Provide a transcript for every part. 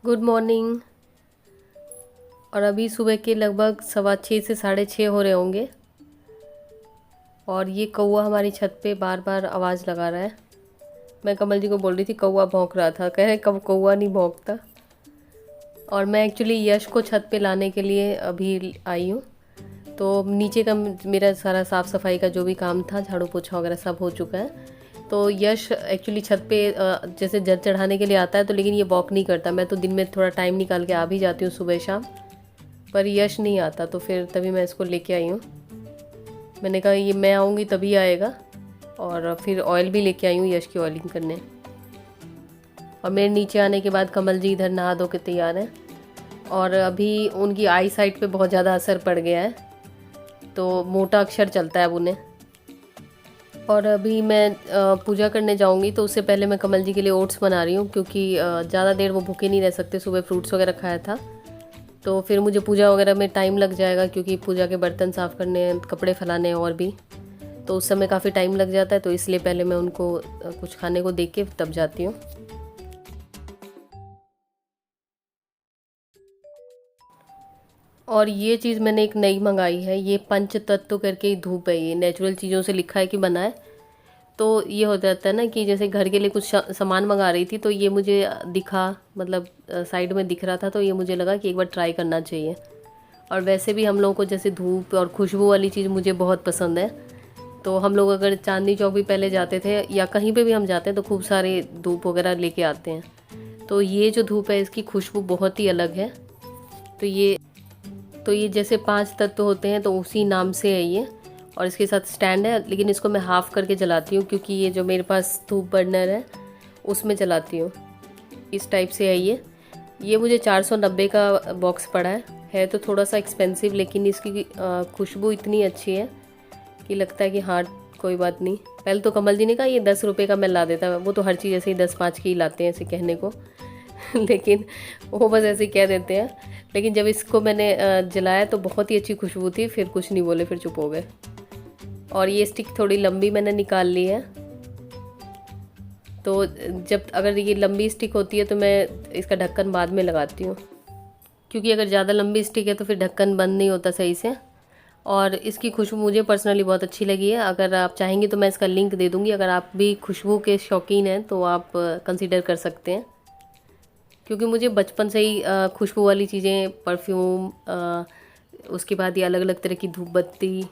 Good morning. और अभी सुबह के लगभग 6:15 से 6:30 हो रहे होंगे। और ये कौवा हमारी छत पे बार बार आवाज़ लगा रहा है। मैं कमल जी को बोल रही थी कौवा भौंक रहा था, कह रहे कब कौवा नहीं भौंकता। और मैं एक्चुअली यश को छत पे लाने के लिए अभी आई हूँ। तो नीचे का मेरा सारा साफ़ सफाई का जो भी काम था, झाड़ू पोछा वगैरह सब हो चुका है। तो यश एक्चुअली छत पे जैसे जल चढ़ाने के लिए आता है, तो लेकिन ये वॉक नहीं करता। मैं तो दिन में थोड़ा टाइम निकाल के आ भी जाती हूँ सुबह शाम, पर यश नहीं आता। तो फिर तभी मैं इसको लेके आई हूँ। मैंने कहा ये मैं आऊँगी तभी आएगा। और फिर ऑयल भी लेके आई हूँ यश की ऑयलिंग करने। और मेरे नीचे आने के बाद कमल जी इधर नहा धो के तैयार हैं। और अभी उनकी आई साइट पे बहुत ज़्यादा असर पड़ गया है, तो मोटा अक्षर चलता है अब उन्हें। और अभी मैं पूजा करने जाऊंगी, तो उससे पहले मैं कमल जी के लिए ओट्स बना रही हूँ, क्योंकि ज़्यादा देर वो भूखे नहीं रह सकते। सुबह फ्रूट्स वगैरह खाया था, तो फिर मुझे पूजा वगैरह में टाइम लग जाएगा, क्योंकि पूजा के बर्तन साफ़ करने, कपड़े फैलाने और भी, तो उस समय काफ़ी टाइम लग जाता है। तो इसलिए पहले मैं उनको कुछ खाने को दे के तब जाती हूँ। और ये चीज़ मैंने एक नई मंगाई है, ये पंच तत्व करके ही धूप है। ये नेचुरल चीज़ों से लिखा है कि बना है। तो ये हो जाता है ना कि जैसे घर के लिए कुछ सामान मंगा रही थी, तो ये मुझे दिखा, मतलब साइड में दिख रहा था, तो ये मुझे लगा कि एक बार ट्राई करना चाहिए। और वैसे भी हम लोगों को जैसे धूप और खुशबू वाली चीज़ मुझे बहुत पसंद है। तो हम लोग अगर चांदनी चौक भी पहले जाते थे या कहीं पे भी हम जाते हैं, तो खूब सारे धूप वगैरह लेके आते हैं। तो ये जो धूप है इसकी खुशबू बहुत ही अलग है। तो ये जैसे 5 तत्व होते हैं, तो उसी नाम से है ये। और इसके साथ स्टैंड है, लेकिन इसको मैं हाफ़ करके जलाती हूँ, क्योंकि ये जो मेरे पास धूप बर्नर है उसमें जलाती हूँ। इस टाइप से है ये मुझे 490 का बॉक्स पड़ा है तो थोड़ा सा एक्सपेंसिव, लेकिन इसकी खुशबू इतनी अच्छी है कि लगता है कि हाँ कोई बात नहीं। पहले तो कमल जी ने कहा ये 10 रुपये का मैं ला देता, वो तो हर चीज़ ऐसे ही 10-5 की ही लाते हैं ऐसे कहने को लेकिन वो बस ऐसे ही कह देते हैं। लेकिन जब इसको मैंने जलाया तो बहुत ही अच्छी खुशबू थी, फिर कुछ नहीं बोले, फिर चुप हो गए। और ये स्टिक थोड़ी लंबी मैंने निकाल ली है। तो जब अगर ये लंबी स्टिक होती है तो मैं इसका ढक्कन बाद में लगाती हूँ, क्योंकि अगर ज़्यादा लंबी स्टिक है तो फिर ढक्कन बंद नहीं होता सही से। और इसकी खुशबू मुझे पर्सनली बहुत अच्छी लगी है। अगर आप चाहेंगे तो मैं इसका लिंक दे दूँगी, अगर आप भी खुशबू के शौकीन हैं तो आप कंसिडर कर सकते हैं। क्योंकि मुझे बचपन से ही खुशबू वाली चीज़ें, परफ्यूम, उसके बाद ये अलग अलग तरह की धूप बत्ती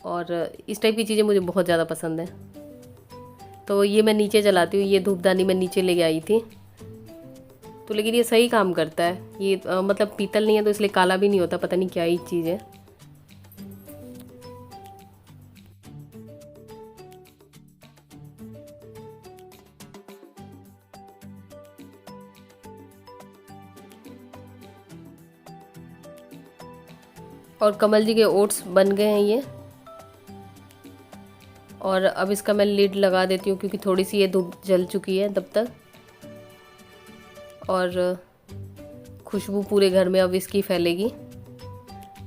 और इस टाइप की चीज़ें मुझे बहुत ज़्यादा पसंद है। तो ये मैं नीचे जलाती हूँ। ये धूपदानी मैं नीचे लेके आई थी, तो लेकिन ये सही काम करता है। ये मतलब पीतल नहीं है तो इसलिए काला भी नहीं होता, पता नहीं क्या ही चीज़ है। और कमल जी के ओट्स बन गए हैं ये। और अब इसका मैं लिड लगा देती हूँ, क्योंकि थोड़ी सी ये धूप जल चुकी है तब तक। और खुशबू पूरे घर में अब इसकी फैलेगी।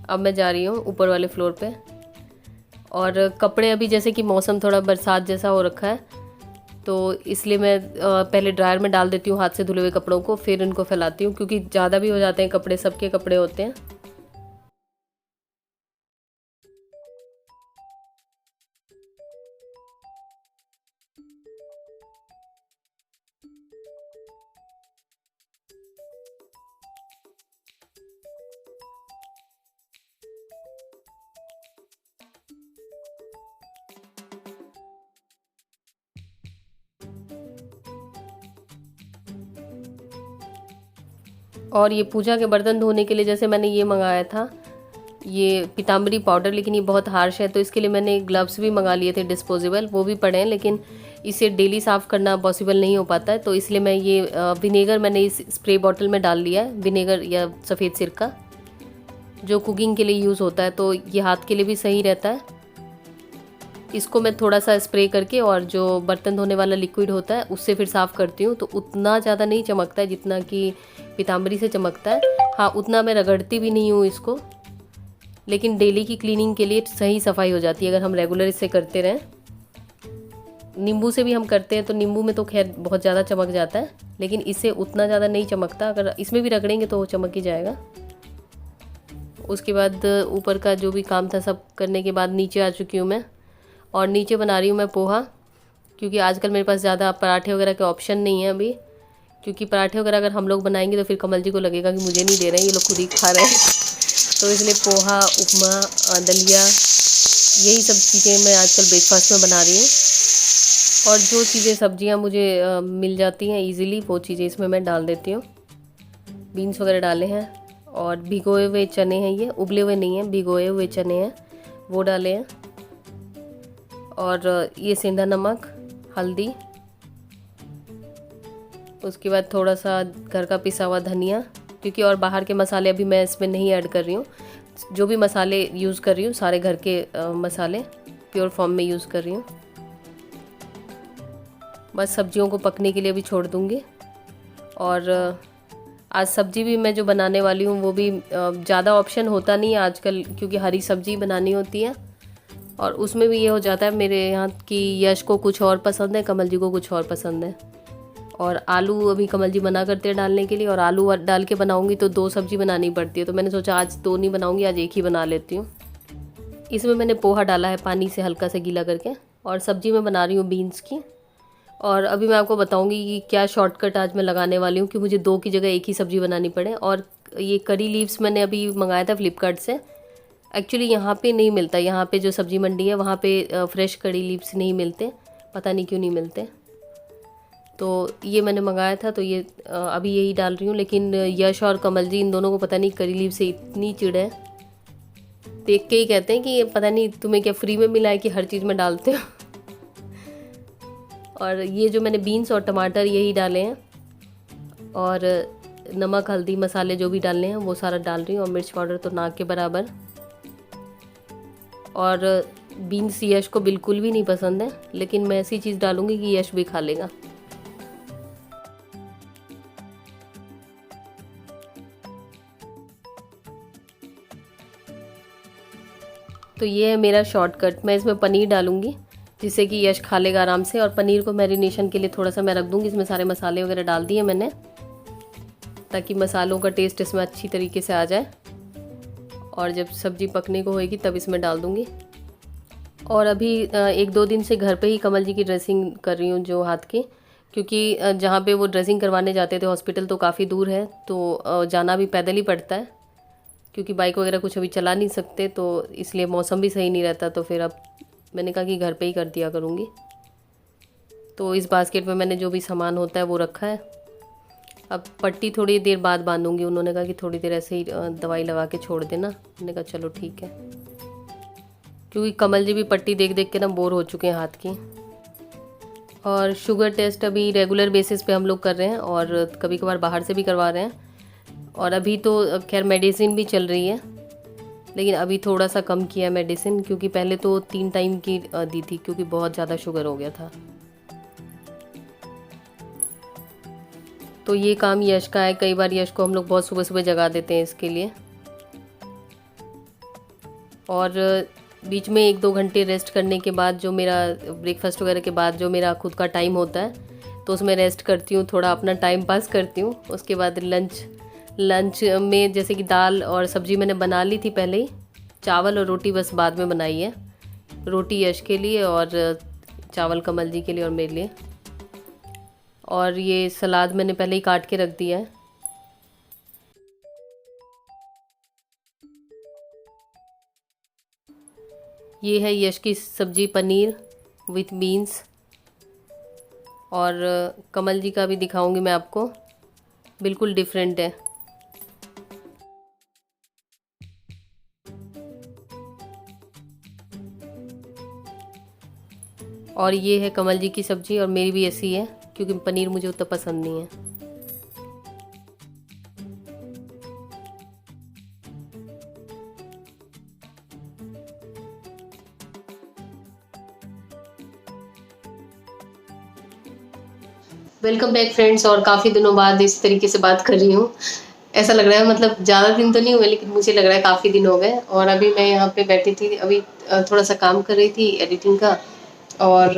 अब मैं जा रही हूँ ऊपर वाले फ्लोर पे। और कपड़े अभी जैसे कि मौसम थोड़ा बरसात जैसा हो रखा है, तो इसलिए मैं पहले ड्रायर में डाल देती हूँ हाथ से धुले हुए कपड़ों को, फिर इनको फैलाती हूँ, क्योंकि ज़्यादा भी हो जाते हैं कपड़े, सबके कपड़े होते हैं। और ये पूजा के बर्तन धोने के लिए जैसे मैंने ये मंगाया था, ये पीताम्बरी पाउडर, लेकिन ये बहुत हार्श है, तो इसके लिए मैंने ग्लव्स भी मंगा लिए थे डिस्पोजेबल, वो भी पड़े हैं, लेकिन इसे डेली साफ़ करना पॉसिबल नहीं हो पाता है। तो इसलिए मैं ये विनेगर मैंने इस स्प्रे बॉटल में डाल लिया है, विनेगर या सफ़ेद सिरका, जो कुकिंग के लिए यूज़ होता है। तो ये हाथ के लिए भी सही रहता है। इसको मैं थोड़ा सा स्प्रे करके, और जो बर्तन धोने वाला लिक्विड होता है उससे फिर साफ़ करती हूँ। तो उतना ज़्यादा नहीं चमकता है जितना कि पीताम्बरी से चमकता है। हाँ, उतना मैं रगड़ती भी नहीं हूँ इसको, लेकिन डेली की क्लीनिंग के लिए सही सफाई हो जाती है अगर हम रेगुलर इसे करते रहें। नींबू से भी हम करते हैं तो नींबू में तो खैर बहुत ज़्यादा चमक जाता है, लेकिन इससे उतना ज़्यादा नहीं चमकता। अगर इसमें भी रगड़ेंगे तो वो चमक ही जाएगा। उसके बाद ऊपर का जो भी काम था सब करने के बाद नीचे आ चुकी हूँ मैं, और नीचे बना रही हूँ मैं पोहा, क्योंकि आजकल मेरे पास ज़्यादा पराठे वगैरह के ऑप्शन नहीं है अभी, क्योंकि पराठे वगैरह अगर हम लोग बनाएंगे तो फिर कमल जी को लगेगा कि मुझे नहीं दे रहे हैं, ये लोग खुद ही खा रहे हैं। तो इसलिए पोहा, उपमा, दलिया, यही सब चीज़ें मैं आजकल ब्रेकफास्ट में बना रही हूँ। और जो चीज़ें सब्जियाँ मुझे मिल जाती हैं इजीली, वो चीज़ें इसमें मैं डाल देती हूँ। बीन्स वगैरह डाले हैं, और भिगोए हुए चने हैं, ये उबले हुए नहीं हैं, भिगोए हुए चने हैं, वो डाले हैं। और ये सेंधा नमक, हल्दी, उसके बाद थोड़ा सा घर का पिसा हुआ धनिया, क्योंकि और बाहर के मसाले अभी मैं इसमें नहीं ऐड कर रही हूँ। जो भी मसाले यूज़ कर रही हूँ सारे घर के मसाले प्योर फॉर्म में यूज़ कर रही हूँ। बस सब्जियों को पकने के लिए भी छोड़ दूँगी। और आज सब्जी भी मैं जो बनाने वाली हूँ वो भी ज़्यादा ऑप्शन होता नहीं है आजकल, क्योंकि हरी सब्जी बनानी होती है, और उसमें भी ये हो जाता है मेरे यहाँ की यश को कुछ और पसंद है, कमल जी को कुछ और पसंद है। और आलू अभी कमल जी मना करते हैं डालने के लिए, और आलू डाल के बनाऊंगी तो 2 सब्जी बनानी पड़ती है, तो मैंने सोचा आज 2 नहीं बनाऊंगी, आज एक ही बना लेती हूँ। इसमें मैंने पोहा डाला है पानी से हल्का सा गीला करके, और सब्जी मैं बना रही हूँ बीन्स की। और अभी मैं आपको बताऊंगी कि क्या शॉर्टकट आज मैं लगाने वाली हूँ कि मुझे 2 की जगह एक ही सब्जी बनानी पड़े। और ये करी लीव्स मैंने अभी मंगाया था फ्लिपकार्ट से। एक्चुअली यहाँ पे नहीं मिलता, यहाँ पे जो सब्जी मंडी है वहाँ पे फ्रेश करी लीव्स नहीं मिलते, पता नहीं क्यों नहीं मिलते। तो ये मैंने मंगाया था, तो ये अभी यही डाल रही हूँ। लेकिन यश और कमल जी इन दोनों को पता नहीं करी लीव से इतनी चिढ़ है, देख के ही कहते हैं कि ये पता नहीं तुम्हें क्या फ्री में मिला है कि हर चीज़ में डालते हो। और ये जो मैंने बीन्स और टमाटर यही डाले हैं, और नमक, हल्दी, मसाले जो भी डालने हैं वो सारा डाल रही हूँ, और मिर्च पाउडर तो नाक के बराबर। और बीन्स यश को बिल्कुल भी नहीं पसंद है, लेकिन मैं ऐसी चीज़ डालूंगी कि यश भी खा लेगा। तो ये है मेरा शॉर्टकट। मैं इसमें पनीर डालूंगी जिससे कि यश खा लेगा आराम से, और पनीर को मैरिनेशन के लिए थोड़ा सा मैं रख दूंगी। इसमें सारे मसाले वगैरह डाल दिए मैंने, ताकि मसालों का टेस्ट इसमें अच्छी तरीके से आ जाए। और जब सब्ज़ी पकने को होएगी तब इसमें डाल दूंगी। और अभी 1-2 दिन से घर पे ही कमल जी की ड्रेसिंग कर रही हूँ जो हाथ की, क्योंकि जहाँ पे वो ड्रेसिंग करवाने जाते थे हॉस्पिटल तो काफ़ी दूर है, तो जाना भी पैदल ही पड़ता है, क्योंकि बाइक वगैरह कुछ अभी चला नहीं सकते, तो इसलिए मौसम भी सही नहीं रहता। तो फिर अब मैंने कहा कि घर पे ही कर दिया करूँगी। तो इस बास्केट में मैंने जो भी सामान होता है वो रखा है। अब पट्टी थोड़ी देर बाद बांधूंगी। उन्होंने कहा कि थोड़ी देर ऐसे ही दवाई लगा के छोड़ देना। मैंने कहा चलो ठीक है, क्योंकि कमल जी भी पट्टी देख देख के ना बोर हो चुके हैं हाथ की। और शुगर टेस्ट अभी रेगुलर बेसिस पे हम लोग कर रहे हैं, और कभी कभार बाहर से भी करवा रहे हैं। और अभी तो खैर मेडिसिन भी चल रही है, लेकिन अभी थोड़ा सा कम किया मेडिसिन, क्योंकि पहले तो 3 टाइम की दी थी, क्योंकि बहुत ज़्यादा शुगर हो गया था। तो ये काम यश का है। कई बार यश को हम लोग बहुत सुबह सुबह जगा देते हैं इसके लिए। और बीच में 1-2 घंटे रेस्ट करने के बाद, जो मेरा ब्रेकफास्ट वगैरह के बाद जो मेरा खुद का टाइम होता है, तो उसमें रेस्ट करती हूँ, थोड़ा अपना टाइम पास करती हूँ। उसके बाद लंच में जैसे कि दाल और सब्ज़ी मैंने बना ली थी पहले ही, चावल और रोटी बस बाद में बनाई है। रोटी यश के लिए और चावल कमल जी के लिए और मेरे लिए। और ये सलाद मैंने पहले ही काट के रख दिया है। ये है यश की सब्जी, पनीर विथ बीन्स। और कमल जी का भी दिखाऊंगी मैं आपको, बिल्कुल डिफरेंट है। और ये है कमल जी की सब्जी, और मेरी भी ऐसी है, क्योंकि पनीर मुझे उतना पसंद नहीं है। Welcome back friends. और काफ़ी दिनों बाद इस तरीके से बात कर रही हूँ। ऐसा लग रहा है मतलब ज़्यादा दिन तो नहीं हुए, लेकिन मुझे लग रहा है काफ़ी दिन हो गए। और अभी मैं यहाँ पे बैठी थी, अभी थोड़ा सा काम कर रही थी एडिटिंग का। और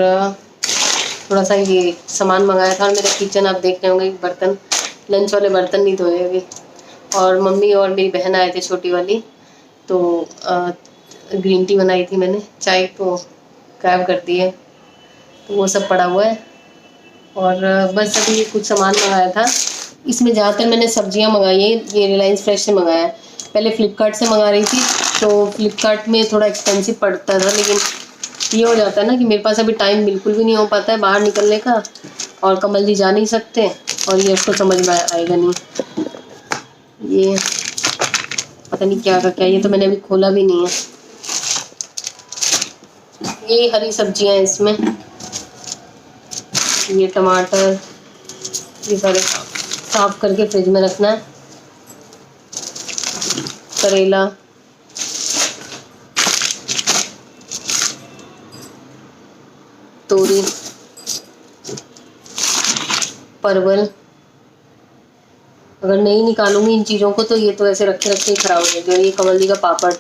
थोड़ा सा ये सामान मंगाया था। और मेरा किचन आप देख रहे होंगे, बर्तन, लंच वाले बर्तन नहीं धोए अभी। और मम्मी और मेरी बहन आए थे, छोटी वाली, तो ग्रीन टी बनाई थी मैंने, चाय तो गायब कर दी है, तो वो सब पड़ा हुआ है। और बस अभी कुछ सामान मंगाया था। इसमें ज़्यादातर मैंने सब्जियां मंगाई हैं, ये रिलायंस फ्रेश से मंगाया है। पहले फ्लिपकार्ट से मंगा रही थी, तो फ्लिपकार्ट में थोड़ा एक्सपेंसिव पड़ता था, लेकिन ये हो जाता है ना कि मेरे पास अभी टाइम बिल्कुल भी नहीं हो पाता है बाहर निकलने का, और कमल जी जा नहीं सकते, और ये उसको समझ में आएगा नहीं। ये पता नहीं क्या का क्या, ये तो मैंने अभी खोला भी नहीं है। ये हरी सब्जियां हैं इसमें, ये टमाटर, ये सारे साफ करके फ्रिज में रखना है। करेला, तोरी, परवल। अगर नहीं निकालूंगी इन चीज़ों को तो ये तो ऐसे रखे रखे ही खराब हो जाएगा। ये कमल जी का पापड़,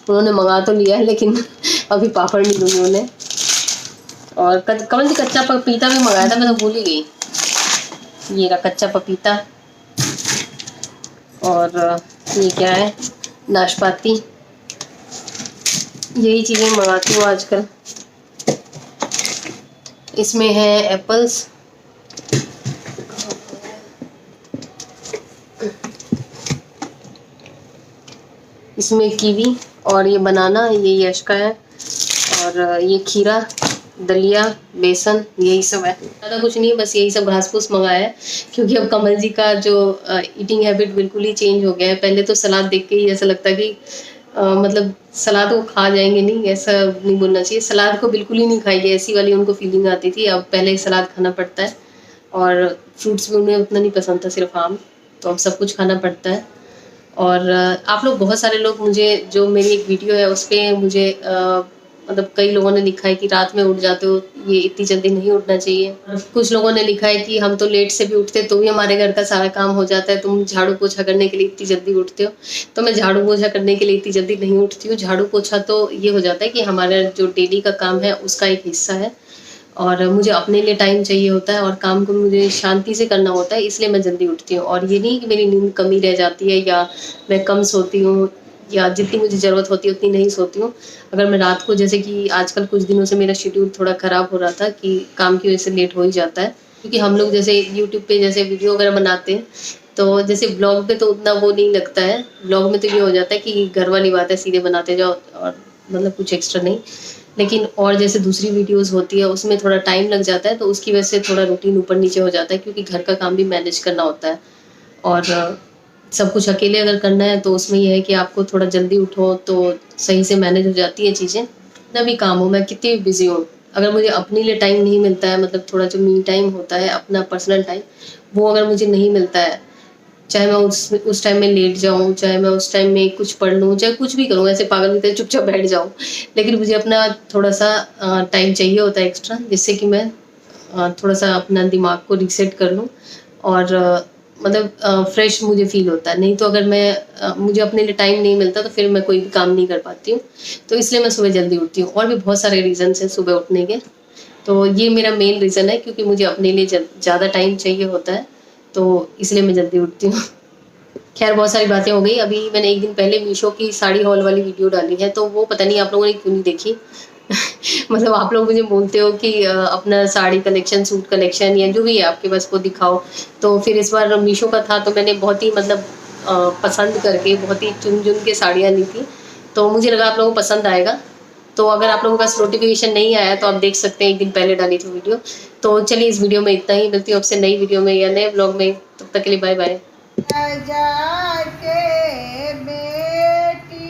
उन्होंने मंगा तो लिया है, लेकिन अभी पापड़ नहीं दूंगी उन्हें। और कमल जी कच्चा पपीता भी मंगाया था, मैं तो भूल ही गई। ये रहा कच्चा पपीता। और ये क्या है, नाशपाती। यही चीज़ें मंगाती हूँ आजकल। इसमें है एप्पल्स, इसमें कीवी, और ये बनाना, ये यश का है। और ये खीरा, दलिया, बेसन, यही सब है। ज़्यादा कुछ नहीं, बस यही सब घास फूस मंगाया है, क्योंकि अब कमल जी का जो ईटिंग हैबिट बिल्कुल ही चेंज हो गया है। पहले तो सलाद देख के ही ऐसा लगता कि मतलब सलाद को खा जाएंगे, नहीं ऐसा नहीं बोलना चाहिए, सलाद को बिल्कुल ही नहीं खाएंगे, ऐसी वाली उनको फीलिंग आती थी। अब पहले सलाद खाना पड़ता है, और फ्रूट्स भी उन्हें उतना नहीं पसंद था, सिर्फ आम, तो अब सब कुछ खाना पड़ता है। और आप लोग, बहुत सारे लोग मुझे, जो मेरी एक वीडियो है उस पर मुझे मतलब कई लोगों ने लिखा है कि रात में उठ जाते हो, ये इतनी जल्दी नहीं उठना चाहिए। कुछ लोगों ने लिखा है कि हम तो लेट से भी उठते तो भी हमारे घर का सारा काम हो जाता है, तुम झाड़ू पोछा करने के लिए इतनी जल्दी उठते हो। तो मैं झाड़ू पोछा करने के लिए इतनी जल्दी नहीं उठती हूँ। झाड़ू पोछा तो ये हो जाता है कि हमारा जो डेली का काम है उसका एक हिस्सा है, और मुझे अपने लिए टाइम चाहिए होता है, और काम को मुझे शांति से करना होता है, इसलिए मैं जल्दी उठती हूँ। और ये नहीं कि मेरी नींद कमी रह जाती है, या मैं कम सोती हूँ, या जितनी मुझे ज़रूरत होती है उतनी नहीं सोती हूँ। अगर मैं रात को, जैसे कि आजकल कुछ दिनों से मेरा शेड्यूल थोड़ा ख़राब हो रहा था कि काम की वजह से लेट हो ही जाता है, क्योंकि हम लोग जैसे यूट्यूब पे जैसे वीडियो वगैरह बनाते हैं, तो जैसे ब्लॉग पे तो उतना वो नहीं लगता है। ब्लॉग में तो ये हो जाता है कि घर वाली बात है, सीधे बनाते जाओ, और मतलब कुछ एक्स्ट्रा नहीं। लेकिन और जैसे दूसरी वीडियोस होती है उसमें थोड़ा टाइम लग जाता है, तो उसकी वजह से थोड़ा रूटीन ऊपर नीचे हो जाता है, क्योंकि घर का काम भी मैनेज करना होता है। और सब कुछ अकेले अगर करना है तो उसमें यह है कि आपको थोड़ा जल्दी उठो तो सही से मैनेज हो जाती है चीज़ें। कितना भी काम हो, मैं कितनी भी बिजी हूँ, अगर मुझे अपने लिए टाइम नहीं मिलता है, मतलब थोड़ा जो मी टाइम होता है, अपना पर्सनल टाइम, वो अगर मुझे नहीं मिलता है, चाहे मैं उस टाइम में लेट जाऊँ, चाहे मैं उस टाइम में कुछ पढ़ लूँ, चाहे कुछ भी करूँ, ऐसे पागल की तरह चुपचाप बैठ जाऊँ, लेकिन मुझे अपना थोड़ा सा टाइम चाहिए होता है एक्स्ट्रा, जिससे कि मैं थोड़ा सा अपना दिमाग को रीसेट कर लूँ, और मतलब फ्रेश मुझे फील होता है। नहीं तो अगर मैं मुझे अपने लिए टाइम नहीं मिलता तो फिर मैं कोई भी काम नहीं कर पाती हूँ। तो इसलिए मैं सुबह जल्दी उठती हूँ। और भी बहुत सारे रीज़न्स हैं सुबह उठने के, तो ये मेरा मेन रीज़न है, क्योंकि मुझे अपने लिए ज़्यादा टाइम चाहिए होता है, तो इसलिए मैं जल्दी उठती हूँ। खैर, बहुत सारी बातें हो गई। अभी मैंने एक दिन पहले मीशो की साड़ी हॉल वाली वीडियो डाली है, तो वो पता नहीं आप लोगों ने क्यों नहीं देखी। मतलब आप लोग मुझे बोलते हो कि अपना साड़ी कलेक्शन, सूट कलेक्शन, या जो भी है आपके पास वो दिखाओ। तो फिर इस बार मीशो का था, तो मैंने बहुत ही मतलब पसंद करके बहुत ही चुन चुन के साड़ियाँ ली थी, तो मुझे लगा आप लोगों को पसंद आएगा। तो अगर आप लोगों के पास नोटिफिकेशन नहीं आया तो आप देख सकते हैं, एक दिन पहले डाली थी वीडियो। तो चलिए, इस वीडियो में इतना ही। मिलती हूँ आपसे नई वीडियो में या नए ब्लॉग में, तब तक के लिए बाय बाय। जाके बेटी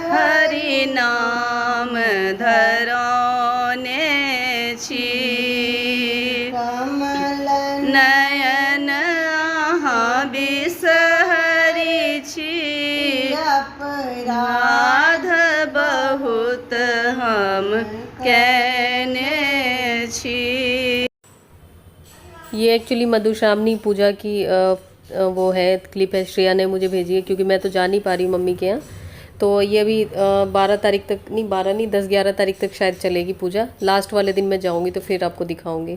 हरि नाम धरोने छी, कमल नयन अहाँ बिसहरि छी, अपराध बहुत हम केने छी। ये एक्चुअली मधुश्रावणी पूजा की वो है, क्लिप है, श्रेया ने मुझे भेजी है, क्योंकि मैं तो जा नहीं पा रही मम्मी के यहाँ। तो ये अभी 12 तारीख तक नहीं, 12 नहीं 10-11 तारीख तक शायद चलेगी पूजा। लास्ट वाले दिन मैं जाऊंगी तो फिर आपको दिखाऊंगी।